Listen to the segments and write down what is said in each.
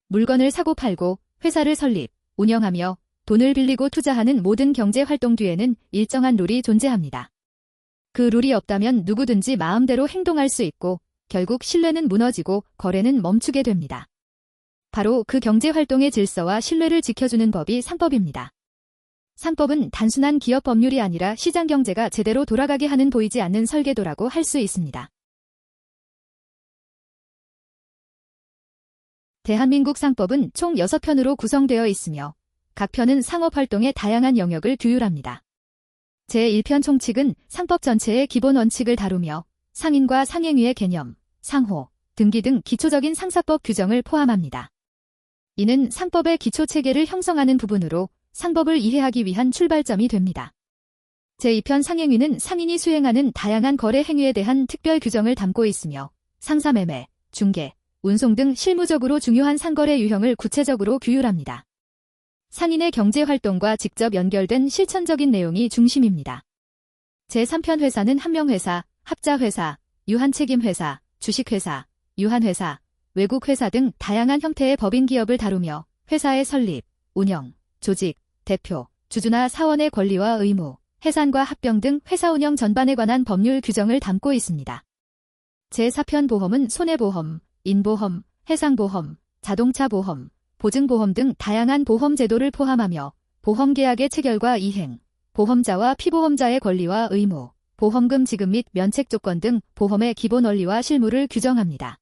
물건을 사고 팔고 회사를 설립, 운영하며 돈을 빌리고 투자하는 모든 경제 활동 뒤에는 일정한 룰이 존재합니다. 그 룰이 없다면 누구든지 마음대로 행동할 수 있고 결국 신뢰는 무너지고 거래는 멈추게 됩니다. 바로 그 경제 활동의 질서와 신뢰를 지켜주는 법이 상법입니다. 상법은 단순한 기업 법률이 아니라 시장 경제가 제대로 돌아가게 하는 보이지 않는 설계도라고 할 수 있습니다. 대한민국 상법은 총 6편으로 구성되어 있으며 각 편은 상업활동의 다양한 영역을 규율합니다. 제1편 총칙은 상법 전체의 기본 원칙을 다루며 상인과 상행위의 개념, 상호, 등기 등 기초적인 상사법 규정을 포함합니다. 이는 상법의 기초체계를 형성하는 부분으로 상법을 이해하기 위한 출발점이 됩니다. 제2편 상행위는 상인이 수행하는 다양한 거래 행위에 대한 특별 규정을 담고 있으며 상사매매, 중개, 운송 등 실무적으로 중요한 상거래 유형을 구체적으로 규율합니다. 상인의 경제활동과 직접 연결된 실천적인 내용이 중심입니다. 제3편 회사는 한명회사, 합자회사, 유한책임회사, 주식회사, 유한회사, 외국회사 등 다양한 형태의 법인 기업을 다루며 회사의 설립, 운영, 조직, 대표, 주주나 사원의 권리와 의무, 해산과 합병 등 회사 운영 전반에 관한 법률 규정을 담고 있습니다. 제4편 보험은 손해보험, 인보험, 해상보험, 자동차보험, 보증보험 등 다양한 보험 제도를 포함하며 보험계약의 체결과 이행, 보험자와 피보험자의 권리와 의무, 보험금 지급 및 면책 조건 등 보험의 기본 원리와 실무를 규정합니다.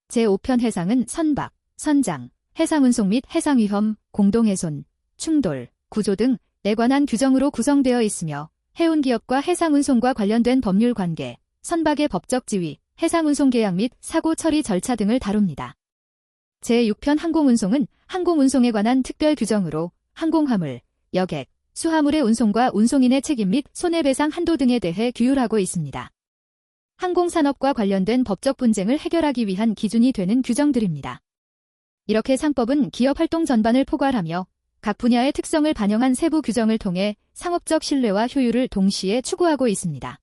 제5편 해상은 선박, 선장, 해상운송 및 해상위험, 공동훼손, 충돌, 구조 등에 관한 규정으로 구성되어 있으며 해운기업과 해상운송과 관련된 법률 관계, 선박의 법적 지위, 해상운송 계약 및 사고 처리 절차 등을 다룹니다. 제6편 항공운송은 항공운송에 관한 특별 규정으로 항공화물, 여객, 수화물의 운송과 운송인의 책임 및 손해배상 한도 등에 대해 규율하고 있습니다. 항공산업과 관련된 법적 분쟁을 해결하기 위한 기준이 되는 규정들입니다. 이렇게 상법은 기업활동 전반을 포괄하며 각 분야의 특성을 반영한 세부 규정을 통해 상업적 신뢰와 효율을 동시에 추구하고 있습니다.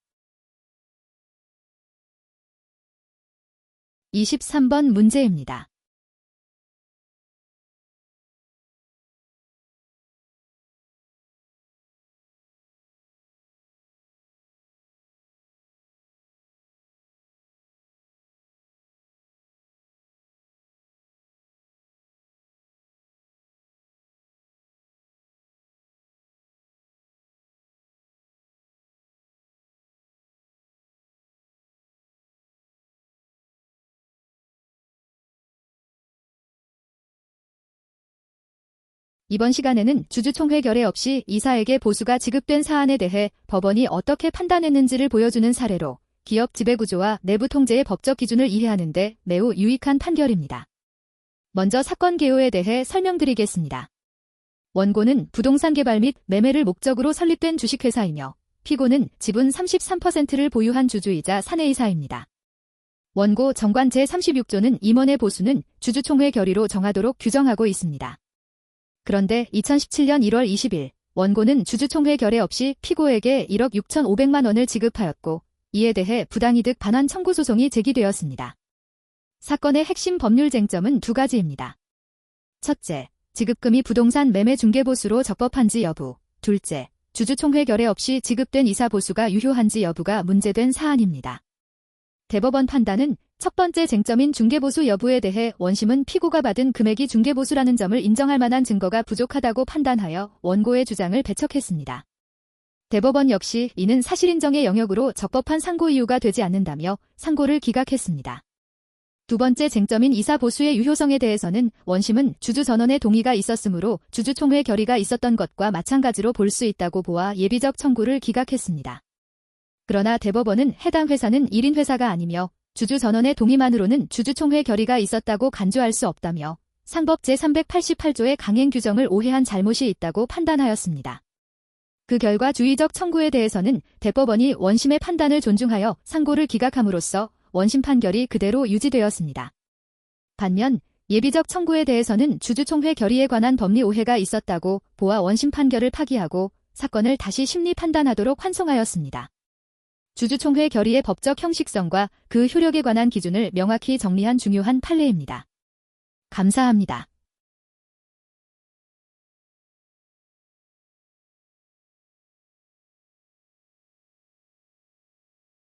23번 문제입니다. 이번 시간에는 주주총회 결의 없이 이사에게 보수가 지급된 사안에 대해 법원이 어떻게 판단했는지를 보여주는 사례로 기업 지배구조와 내부 통제의 법적 기준을 이해하는 데 매우 유익한 판결입니다. 먼저 사건 개요에 대해 설명드리겠습니다. 원고는 부동산 개발 및 매매를 목적으로 설립된 주식회사이며 피고는 지분 33%를 보유한 주주이자 사내이사입니다. 원고 정관 제36조는 임원의 보수는 주주총회 결의로 정하도록 규정하고 있습니다. 그런데 2017년 1월 20일 원고는 주주총회 결의 없이 피고에게 1억 6,500만 원을 지급하였고 이에 대해 부당이득 반환 청구 소송이 제기되었습니다. 사건의 핵심 법률 쟁점은 두 가지입니다. 첫째, 지급금이 부동산 매매 중개보수로 적법한지 여부. 둘째, 주주총회 결의 없이 지급된 이사보수가 유효한지 여부가 문제된 사안입니다. 대법원 판단은 첫 번째 쟁점인 중개보수 여부에 대해 원심은 피고가 받은 금액이 중개보수라는 점을 인정할 만한 증거가 부족하다고 판단하여 원고의 주장을 배척했습니다. 대법원 역시 이는 사실인정의 영역으로 적법한 상고 이유가 되지 않는다며 상고를 기각했습니다. 두 번째 쟁점인 이사보수의 유효성에 대해서는 원심은 주주 전원의 동의가 있었으므로 주주총회 결의가 있었던 것과 마찬가지로 볼 수 있다고 보아 예비적 청구를 기각했습니다. 그러나 대법원은 해당 회사는 1인 회사가 아니며 주주 전원의 동의만으로는 주주총회 결의가 있었다고 간주할 수 없다며 상법 제388조의 강행 규정을 오해한 잘못이 있다고 판단하였습니다. 그 결과 주의적 청구에 대해서는 대법원이 원심의 판단을 존중하여 상고를 기각함으로써 원심 판결이 그대로 유지되었습니다. 반면 예비적 청구에 대해서는 주주총회 결의에 관한 법리 오해가 있었다고 보아 원심 판결을 파기하고 사건을 다시 심리 판단하도록 환송하였습니다. 주주총회 결의의 법적 형식성과 그 효력에 관한 기준을 명확히 정리한 중요한 판례입니다. 감사합니다.